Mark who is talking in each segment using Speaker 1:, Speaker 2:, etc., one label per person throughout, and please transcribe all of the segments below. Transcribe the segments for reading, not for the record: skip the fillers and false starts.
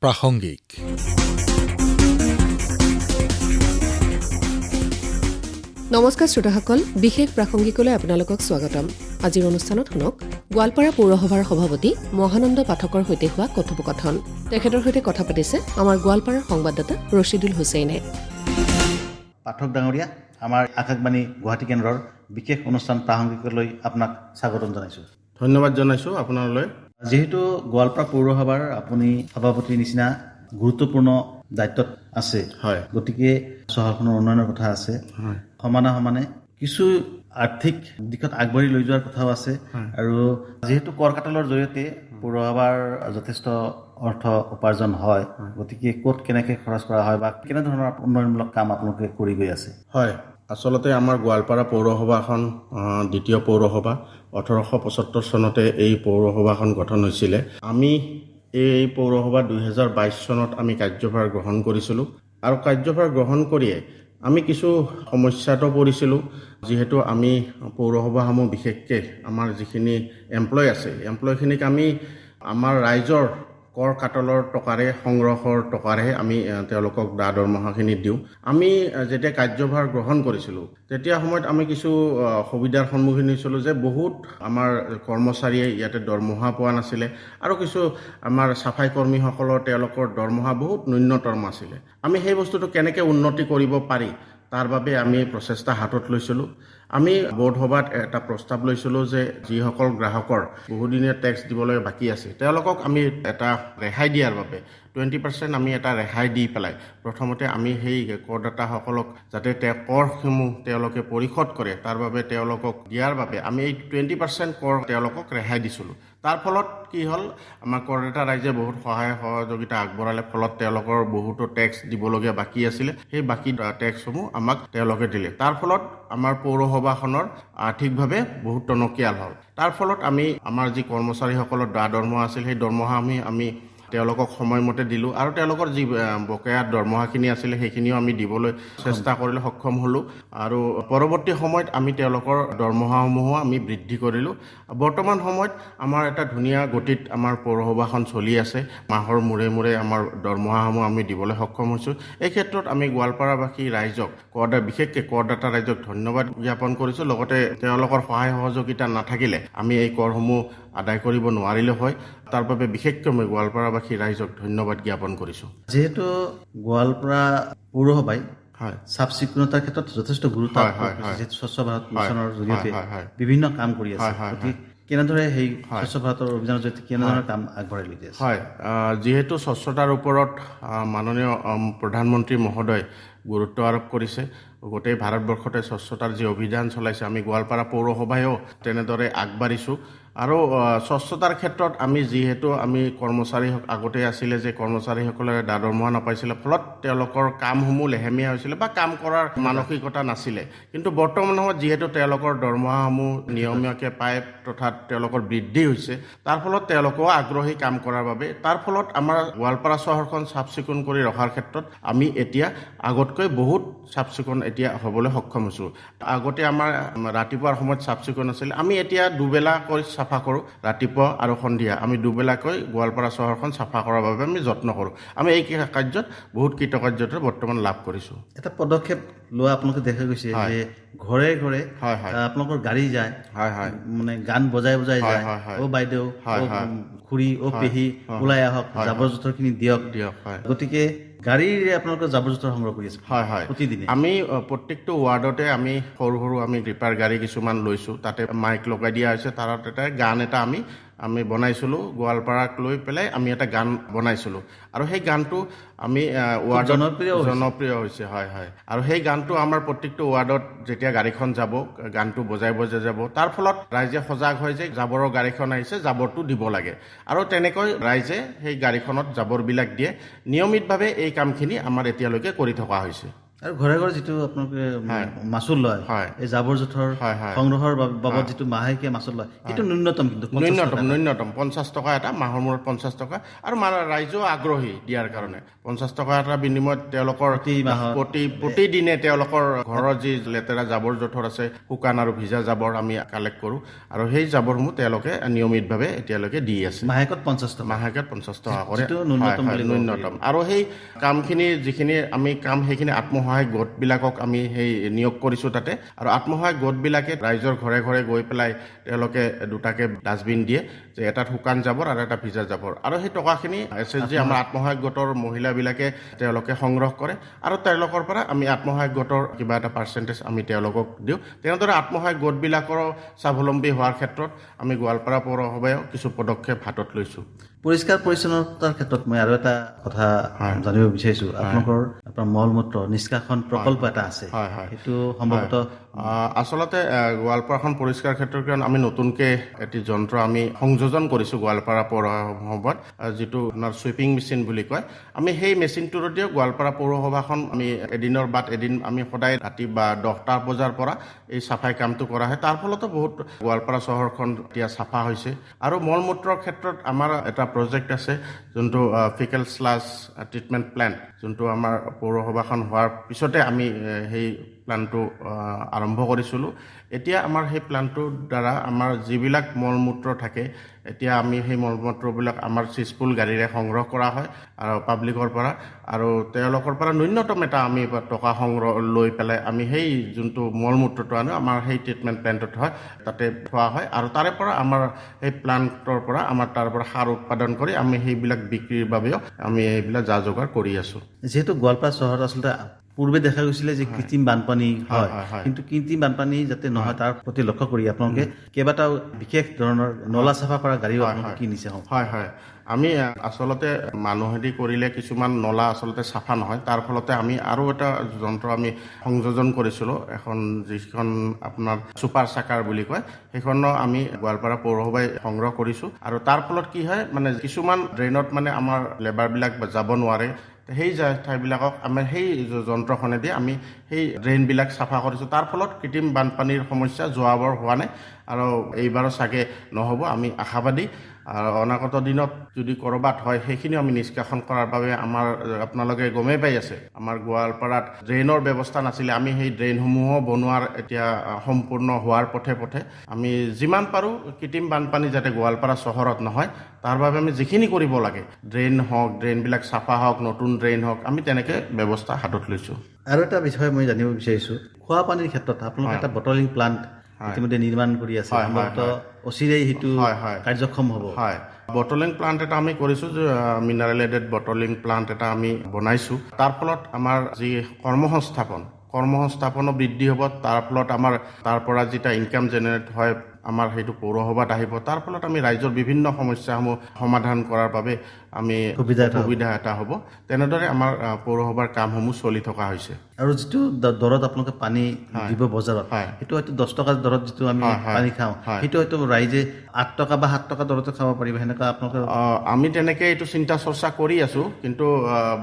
Speaker 1: প্ৰাসংগিক।
Speaker 2: নমস্কাৰ শ্ৰোতাসকল, বিশেষ প্ৰাসংগিকলৈ আপোনালোকক স্বাগতম। আজিৰ অনুষ্ঠানত শুনক গোৱালপাৰা পৌৰসভাৰ সভাপতি মহানন্দ পাঠকৰ সৈতে হোৱা কথোপকথন। তেখেতৰ সৈতে কথা পাতিছে আমাৰ গোৱালপাৰাৰ সংবাদদাতা ৰছিদুল হুছেইনে।
Speaker 3: পাঠক ডাঙৰীয়া, আমাৰ আকাশবাণী গুৱাহাটী কেন্দ্ৰৰ বিশেষ অনুষ্ঠান প্ৰাসংগিকলৈ আপোনাক স্বাগতম জনাইছোঁ।
Speaker 4: ধন্যবাদ জনাইছোঁ আপোনালৈ।
Speaker 3: যিহেতু গোৱালপাৰা পৌৰসভাৰ আপুনি সভাপতিৰ নিচিনা গুৰুত্বপূৰ্ণ দায়িত্বত আছে,
Speaker 4: হয়,
Speaker 3: গতিকে চহৰখনৰ উন্নয়নৰ কথা আছে, সমানে সমানে কিছু আৰ্থিক দিশত আগবাঢ়ি লৈ যোৱাৰ কথাও আছে। আৰু যিহেতু কৰ কাটলৰ জৰিয়তে পৌৰসভাৰ যথেষ্ট অৰ্থ উপাৰ্জন হয়, গতিকে ক'ত কেনেকৈ খৰচ কৰা হয় বা কেনেধৰণৰ উন্নয়নমূলক কাম আপোনালোকে কৰি গৈ আছে?
Speaker 4: হয়, আচলতে আমাৰ গোৱালপাৰা পৌৰসভাখন দ্বিতীয় পৌৰসভা। 1875 চনতে এই পৌৰসভাখন গঠন হৈছিলে। আমি এই পৌৰসভা 2022 চনত আমি কাৰ্যভাৰ গ্ৰহণ কৰিছিলোঁ আৰু কাৰ্যভাৰ গ্ৰহণ কৰিয়ে আমি কিছু সমস্যাতো পৰিছিলোঁ। যিহেতু আমি পৌৰসভাসমূহ বিশেষকৈ আমাৰ যিখিনি এমপ্লয় আছে, এমপ্লয়খিনিক আমি আমাৰ ৰাইজৰ কৰ কাটলৰ টকাৰে, সংগ্ৰহৰ টকাৰে আমি তেওঁলোকক দৰমহাখিনি দিওঁ। আমি যেতিয়া কাৰ্যভাৰ গ্ৰহণ কৰিছিলোঁ তেতিয়া সময়ত আমি কিছু অসুবিধাৰ সন্মুখীন হৈছিলোঁ যে বহুত আমাৰ কৰ্মচাৰীয়ে ইয়াতে দৰমহা পোৱা নাছিলে আৰু কিছু আমাৰ চাফাই কৰ্মীসকলৰ তেওঁলোকৰ দৰমহা বহুত ন্যূনতম আছিলে। আমি সেই বস্তুটো কেনেকৈ উন্নতি কৰিব পাৰি তাৰ বাবে আমি প্ৰচেষ্টা হাতত লৈছিলোঁ। আমি বোৰ্ড সভাত এটা প্ৰস্তাৱ লৈছিলোঁ যে যিসকল গ্ৰাহকৰ বহুদিনীয়া টেক্স দিবলৈ বাকী আছে তেওঁলোকক আমি এটা ৰেহাই দিয়াৰ বাবে 20% আমি এটা ৰেহাই দি পেলাই প্ৰথমতে আমি সেই কৰদাতাসকলক যাতে কৰসমূহ তেওঁলোকে পৰিশোধ কৰে তাৰ বাবে তেওঁলোকক দিয়াৰ বাবে আমি এই 20% কৰ তেওঁলোকক ৰেহাই দিছিলোঁ। তাৰ ফলত কি হ'ল, আমাৰ কৰদাতা ৰাইজে বহুত সহায় সহযোগিতা আগবঢ়ালে। ফলত তেওঁলোকৰ বহুতো টেক্স দিবলগীয়া বাকী আছিলে, সেই বাকী টেক্সসমূহ আমাক তেওঁলোকে দিলে। তাৰ ফলত আমাৰ পৌৰসভাখনৰ আৰ্থিকভাৱে বহুত টনকিয়াল হ'ল। তাৰ ফলত আমি আমাৰ যি কৰ্মচাৰীসকলৰ দৰমহা আছিল সেই দৰমহা আমি তেওঁলোকক সময়মতে দিলোঁ আৰু তেওঁলোকৰ যি বকেয়া দৰমহাখিনি আছিলে সেইখিনিও আমি দিবলৈ চেষ্টা কৰিলে সক্ষম হ'লোঁ। আৰু পৰৱৰ্তী সময়ত আমি তেওঁলোকৰ দৰমহাসমূহো আমি বৃদ্ধি কৰিলোঁ। বৰ্তমান সময়ত আমাৰ এটা ধুনীয়া গতিত আমাৰ পৌৰসভাখন চলি আছে। মাহৰ মূৰে মূৰে আমাৰ দৰমহাসমূহ আমি দিবলৈ সক্ষম হৈছোঁ। এই ক্ষেত্ৰত আমি গোৱালপাৰাবাসী ৰাইজক বিশেষকৈ কৰদাতা ৰাইজক ধন্যবাদ জ্ঞাপন কৰিছোঁ। লগতে তেওঁলোকৰ সহায় সহযোগিতা নাথাকিলে আমি এই কৰসমূহ আদায় কৰিব নোৱাৰিলে হয়। তাৰ বাবে বিশেষকৈ মই গোৱালপাৰাবাসী ৰাইজক ধন্যবাদ জ্ঞাপন কৰিছোঁ।
Speaker 3: যিহেতু গোৱালপাৰা পৌৰসভাই
Speaker 4: হয়,
Speaker 3: চাফ চিকুণতাৰ ক্ষেত্ৰত যথেষ্ট গুৰুত্ব যিহেতু স্বচ্ছ ভাৰত মিছনৰ জৰিয়তে বিভিন্ন কাম কৰি আছে, গতিকে কেনেদৰে সেই স্বচ্ছ ভাৰতৰ অভিযানৰ জৰিয়তে কেনেধৰণৰ কাম আগবঢ়াই লৈ আছে?
Speaker 4: হয়, যিহেতু স্বচ্ছতাৰ ওপৰত মাননীয় প্ৰধানমন্ত্ৰী মহোদয় গুৰুত্ব আৰোপ কৰিছে, গোটেই ভাৰতবৰ্ষতে স্বচ্ছতাৰ যি অভিযান চলাইছে, আমি গোৱালপাৰা পৌৰসভায়ো তেনেদৰে আগবাঢ়িছোঁ। আৰু স্বচ্ছতাৰ ক্ষেত্ৰত আমি যিহেতু আমি কৰ্মচাৰী আগতে আছিলে যে কৰ্মচাৰীসকলে দৰমহা নাপাইছিলে, ফলত তেওঁলোকৰ কামসমূহ লেহেমীয়া হৈছিলে বা কাম কৰাৰ মানসিকতা নাছিলে। কিন্তু বৰ্তমান সময়ত যিহেতু তেওঁলোকৰ দৰমহাসমূহ নিয়মীয়াকৈ পায় তথা তেওঁলোকৰ বৃদ্ধি হৈছে, তাৰ ফলত তেওঁলোকেও আগ্ৰহী কাম কৰাৰ বাবে। তাৰ ফলত আমাৰ গোৱালপাৰা চহৰখন চাফ চিকুণ কৰি ৰখাৰ ক্ষেত্ৰত আমি এতিয়া আগতকৈ বহুত চাফ চিকুণ এতিয়া হ'বলৈ সক্ষম হৈছোঁ। আগতে আমাৰ ৰাতিপুৱাৰ সময়ত চাফ চিকুণ আছিলে, আমি এতিয়া দুবেলাকৈ চাফা কৰোঁ। ৰাতিপুৱা আৰু সন্ধিয়া আমি দুবেলাকৈ গোৱালপাৰা চহৰখন চাফা কৰাৰ বাবে আমি যত্ন কৰোঁ। আমি এই কাৰ্যত বহুত কৃতকাৰ্যতা বৰ্তমান লাভ কৰিছোঁ।
Speaker 3: এটা পদক্ষেপ লোৱা আপোনালোকে দেখা গৈছে যে ঘৰে ঘৰে আপোনালোকৰ গাড়ী যায়, মানে গান বজাই বজাই যায়, অ বাইদেউ, খুৰী, অ পেহী, ওলাই আহক, জাবৰ জোঁথৰখিনি দিয়ক। গতিকে গাড়ীৰে আপোনালোকে জাবৰ জোঁথৰ সংগ্ৰহ কৰি আছে? হয়, প্ৰতিদিনে
Speaker 4: আমি প্ৰত্যেকটো ৱাৰ্ডতে আমি সৰু সৰু আমি ৰিপাৰ গাড়ী কিছুমান লৈছোঁ। তাতে মাইক লগাই দিয়া হৈছে। তাৰ গান এটা আমি বনাইছিলোঁ, গোৱালপাৰাক লৈ পেলাই আমি এটা গান বনাইছিলোঁ আৰু সেই গানটো আমি ৱাৰ্ডত জনপ্ৰিয় হৈছে। হয়, আৰু সেই গানটো আমাৰ প্ৰত্যেকটো ৱাৰ্ডত যেতিয়া গাড়ীখন যাব গানটো বজাই বজাই যাব। তাৰ ফলত ৰাইজে সজাগ হয় যে জাবৰৰ গাড়ীখন আহিছে, জাবৰটো দিব লাগে। আৰু তেনেকৈ ৰাইজে সেই গাড়ীখনত জাবৰবিলাক দিয়ে। নিয়মিতভাৱে এই কামখিনি আমাৰ এতিয়ালৈকে কৰি থকা হৈছে।
Speaker 3: আৰু ঘৰে ঘৰে যিটো আপোনালোকে মাচুল লয়
Speaker 4: হয়।
Speaker 3: এই জাবৰ জোথৰ
Speaker 4: হয়, হয়।
Speaker 3: সংগ্ৰহৰ বাবদ যিটো মাহেকীয়া মাচুল লয় সেইটো ন্যূনতম কিন্তু 50 টকা।
Speaker 4: ন্যূনতম 50 টকা এটা, মাহৰ মূৰত 50 টকা, আৰু ৰাইজেও আগ্ৰহী দিয়াৰ কাৰণে 50 টকা এটা বিনিময়ত তেওঁলোকৰ প্ৰতিদিনে তেওঁলোকৰ ঘৰৰ যি লেতেৰা জাবৰ জোথৰ আছে, শুকান আৰু ভিজা জাবৰ আমি কালেক্ট কৰোঁ, আৰু সেই জাবৰসমূহ তেওঁলোকে নিয়মিতভাৱে এতিয়ালৈকে দি আছে।
Speaker 3: মাহেকত 50 টকা,
Speaker 4: মাহেকত 50 টকা কৰে,
Speaker 3: যিটো ন্যূনতম বুলি ক'ব
Speaker 4: ন্যূনতম। আৰু সেই কামখিনি যিখিনি আমি সেইখিনি আত্মসহায়ক গোটবিলাকক আমি সেই নিয়োগ কৰিছোঁ তাতে, আৰু আত্মসহায়ক গোটবিলাকে ৰাইজৰ ঘৰে ঘৰে গৈ পেলাই তেওঁলোকে দুটাকে ডাষ্টবিন দিয়ে, যে এটাত শুকান জাবৰ আৰু এটা ভিজা জাবৰ, আৰু সেই টকাখিনি SSG আমাৰ আত্মসহায়ক গোটৰ মহিলাবিলাকে তেওঁলোকে সংগ্ৰহ কৰে, আৰু তেওঁলোকৰ পৰা আমি আত্মসহায়ক গোটৰ কিবা এটা পাৰ্চেণ্টেজ আমি তেওঁলোকক দিওঁ। তেনেদৰে আত্মসহায়ক গোটবিলাকৰো স্বাৱলম্বী হোৱাৰ ক্ষেত্ৰত আমি গোৱালপাৰা পৌৰসভায়ো কিছু পদক্ষেপ হাতত লৈছোঁ।
Speaker 3: পৰিষ্কাৰ পৰিচ্ছন্নতাৰ ক্ষেত্ৰত মই আৰু এটা কথা জানিব বিচাৰিছোঁ। আপোনাৰ মল মূত্ৰ নিষ্কাশন প্ৰকল্প এটা আছে, সেইটো সম্ভৱতঃ
Speaker 4: আচলতে গোৱালপাৰাখন পৰিষ্কাৰ ক্ষেত্ৰৰ কাৰণে আমি নতুনকৈ এটি যন্ত্ৰ আমি সংযোজন কৰিছোঁ গোৱালপাৰা পৌৰসভাত, যিটো আপোনাৰ চুইপিং মেচিন বুলি কয়। আমি সেই মেচিনটোৰ দিও গোৱালপাৰা পৌৰসভাখন আমি এদিনৰ বাদ এদিন আমি সদায় ৰাতি বা 10টা বজাৰ পৰা এই চাফাই কামটো কৰা হয়। তাৰ ফলতো বহুত গোৱালপাৰা চহৰখন এতিয়া চাফা হৈছে। আৰু মল মূত্ৰৰ ক্ষেত্ৰত আমাৰ এটা প্ৰজেক্ট আছে, যোনটো ফিকেল স্লাছ ট্ৰিটমেণ্ট প্লেণ্ট, যোনটো আমাৰ পৌৰসভাখন হোৱাৰ পিছতে আমি সেই প্লানটো আৰম্ভ কৰিছিলোঁ। এতিয়া আমাৰ সেই প্লানটোৰ দ্বাৰা আমাৰ যিবিলাক মল মূত্ৰ থাকে, এতিয়া আমি সেই মল মূত্ৰবিলাক আমাৰ চিজপুল গাড়ীৰে সংগ্ৰহ কৰা হয় আৰু পাব্লিকৰ পৰা, আৰু তেওঁলোকৰ পৰা ন্যূনতম এটা আমি টকা সংগ্ৰহ লৈ পেলাই আমি সেই যোনটো মল মূত্ৰটো আনো আমাৰ সেই ট্ৰিটমেণ্ট প্লেণ্টত হয়, তাতে থোৱা হয়, আৰু তাৰে পৰা আমাৰ সেই প্লান্টৰ পৰা আমাৰ তাৰ পৰা সাৰ উৎপাদন কৰি আমি সেইবিলাক বিক্ৰীৰ বাবেও আমি এইবিলাক যা যোগাৰ কৰি আছোঁ।
Speaker 3: যিহেতু গোৱালপাৰা চহৰত আচলতে পূৰ্বে দেখা গৈছিলে যে কৃত্ৰিম বানপানী হয়, কিন্তু কৃত্ৰিম বানপানী যাতে নহয় তাৰ প্ৰতি লক্ষ্য কৰি আপোনালোকে কেইবাটাও বিশেষ ধৰণৰ নলা চাফা কৰা গাড়ীও আপোনালোকে কিনিছে।
Speaker 4: হয়, আমি আচলতে মানুহেদি কৰিলে কিছুমান নলা আচলতে চাফা নহয়, তাৰ ফলতে আমি আৰু এটা যন্ত্ৰ আমি সংযোজন কৰিছিলোঁ, যিখন আপোনাৰ ছুপাৰ চাকাৰ বুলি কয়, সেইখনো আমি গোৱালপাৰা পৌৰসভাই সংগ্ৰহ কৰিছোঁ। আৰু তাৰ ফলত কি হয়, মানে কিছুমান ড্ৰেইনত মানে আমাৰ লেবাৰবিলাক যাব নোৱাৰে, সেই ঠাইবিলাকক আমি সেই যন্ত্ৰখনেদি আমি সেই ড্ৰেইনবিলাক চাফা কৰিছোঁ। তাৰ ফলত কৃত্ৰিম বানপানীৰ সমস্যা যোৱাবাৰ হোৱা নাই, আৰু এইবাৰো চাগে নহ'ব, আমি আশাবাদী। আৰু অনাগত দিনত যদি ক'ৰবাত হয় সেইখিনি আমি নিষ্কাশন কৰাৰ বাবে আপোনালোকে গমেই পাই আছে, আমাৰ গোৱালপাৰাত ড্ৰেইনৰ ব্যৱস্থা নাছিলে। আমি সেই ড্ৰেইনসমূহো বনোৱাৰ এতিয়া সম্পূৰ্ণ হোৱাৰ পথে আমি যিমান পাৰোঁ কৃত্ৰিম বানপানী যাতে গোৱালপাৰা চহৰত নহয়, তাৰ বাবে আমি যিখিনি কৰিব লাগে, ড্ৰেইন হওক, ড্ৰেইনবিলাক চাফা হওক, নতুন ড্ৰেইন হওক, আমি তেনেকৈ ব্যৱস্থা হাতত লৈছোঁ।
Speaker 3: আৰু এটা বিষয় মই জানিব বিচাৰিছোঁ, খোৱা পানীৰ ক্ষেত্ৰত আপোনালোকে এটা বটলিং প্লান্ট ইতিমধ্যে নিৰ্মাণ কৰি আছে, অচিৰেই সেইটো কাৰ্যক্ষম হ'ব।
Speaker 4: হয়, বটলিং প্লান্ট এটা আমি কৰিছোঁ, যে মিনাৰেলেটেড বটলিং প্লান্ট এটা আমি বনাইছোঁ। তাৰ ফলত আমাৰ যি কৰ্মসংস্থাপনো বৃদ্ধি হ'ব, তাৰ ফলত আমাৰ তাৰ পৰা যিটা ইনকাম জেনেৰেট হয় আমাৰ সেইটো পৌৰসভাত আহিব। তাৰ ফলত আমি ৰাইজৰ বিভিন্ন সমস্যাসমূহ সমাধান কৰাৰ বাবে আমি সুবিধা এটা হ'ব। তেনেদৰে আমাৰ পৌৰসভাৰ কামসমূহ চলি থকা হৈছে।
Speaker 3: আৰু যিটো দৰত আপোনালোকে পানী দিব বজাৰত, সেইটো হয়তো 10 টকা দৰত যিটো আমি পানী খাওঁ, সেইটো হয়তো ৰাইজে 8 টকা বা 7 টকা দৰতে খাব পাৰিব, সেনেকুৱা আপোনালোকে?
Speaker 4: আমি তেনেকৈ এইটো চিন্তা চৰ্চা কৰি আছোঁ, কিন্তু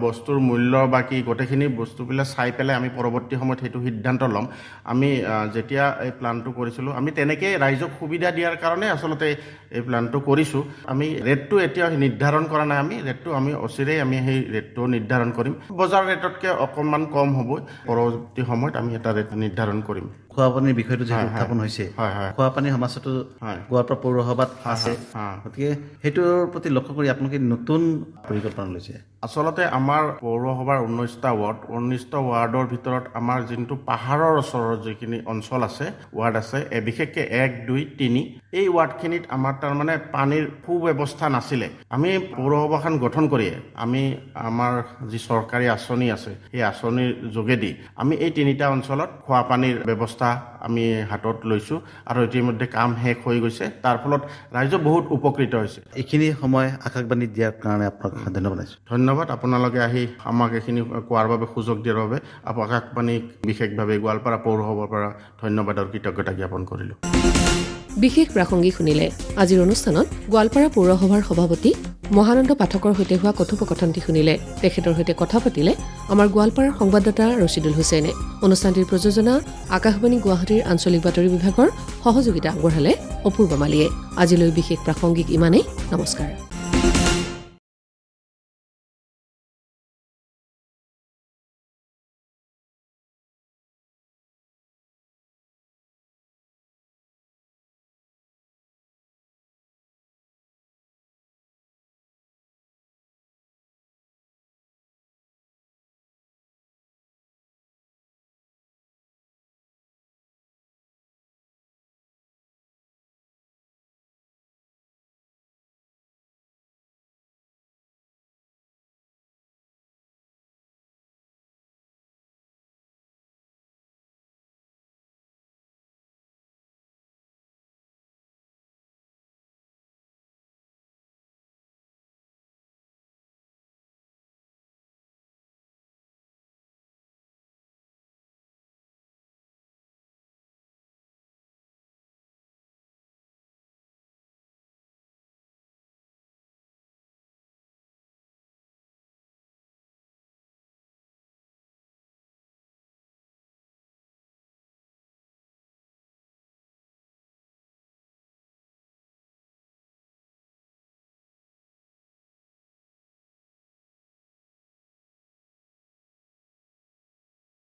Speaker 4: বস্তুৰ মূল্য বা কি গোটেইখিনি বস্তুবিলাক চাই পেলাই আমি পৰৱৰ্তী সময়ত সেইটো সিদ্ধান্ত ল'ম। আমি যেতিয়া এই প্লানটো কৰিছিলোঁ, আমি তেনেকৈ ৰাইজক সুবিধা দিয়াৰ কাৰণে আচলতে এই প্লানটো কৰিছোঁ। আমি ৰেটটো এতিয়া নিৰ্ধাৰণ কৰা নাই, আমি ৰেটটো আমি অচিৰেই আমি সেই ৰেটটো নিৰ্ধাৰণ কৰিম। বজাৰ ৰেটতকৈ অকণমান কম হ'ব, পৰৱৰ্তী সময়ত আমি এটা ৰেট নিৰ্ধাৰণ কৰিম।
Speaker 3: খোৱা পানীৰ বিষয়টো যিহেতু উত্থাপন হৈছে, খোৱা পানীৰ সমস্যাটো গোৱালপাৰা পৌৰসভাত আছে, গতিকে সেইটোৰ প্ৰতি লক্ষ্য কৰি আপোনালোকে নতুন পৰিকল্পনা লৈছে।
Speaker 4: আচলতে আমাৰ পৌৰসভাৰ 19টা ৱাৰ্ডৰ ভিতৰত আমাৰ যোনটো পাহাৰৰ ওচৰৰ যিখিনি অঞ্চল আছে, ৱাৰ্ড আছে, বিশেষকৈ 1, 2, 3 এই ৱাৰ্ডখিনিত আমাৰ তাৰমানে পানীৰ সুব্যৱস্থা নাছিলে। আমি পৌৰসভাখন গঠন কৰিয়ে আমি আমাৰ যি চৰকাৰী আঁচনি আছে, সেই আঁচনিৰ যোগেদি আমি এই 3টা অঞ্চলত খোৱা পানীৰ ব্যৱস্থা আমি হাতত লৈছোঁ, আৰু ইতিমধ্যে কাম শেষ হৈ গৈছে। তাৰ ফলত ৰাইজ বহুত উপকৃত হৈছে।
Speaker 3: এইখিনি সময় আকাশবাণী দিয়াৰ কাৰণে আপোনাক ধন্যবাদ জনাইছোঁ।
Speaker 4: ধন্যবাদ, আপোনালোকে আহি আমাক এইখিনি কোৱাৰ বাবে, সুযোগ দিয়াৰ বাবে আকাশবাণীক বিশেষভাৱে গোৱালপাৰা পৌৰসভাৰ পৰা ধন্যবাদ আৰু কৃতজ্ঞতা জ্ঞাপন কৰিলোঁ।
Speaker 2: বিশেষ প্ৰাসংগিক শুনিলে। আজিৰ অনুষ্ঠানত গোৱালপাৰা পৌৰসভাৰ সভাপতি মহানন্দ পাঠকৰ সৈতে হোৱা কথোপকথনটি শুনিলে। তেখেতৰ সৈতে কথা পাতিলে আমাৰ গোৱালপাৰাৰ সংবাদদাতা ৰছিদুল হুছেইনে। অনুষ্ঠানটিৰ প্ৰযোজনা আকাশবাণী গুৱাহাটীৰ আঞ্চলিক বাতৰি বিভাগৰ সহযোগিতা আগবঢ়ালে অপূৰ্ব মালিয়ে। আজিলৈ বিশেষ প্ৰাসংগিক ইমানেই। নমস্কাৰ।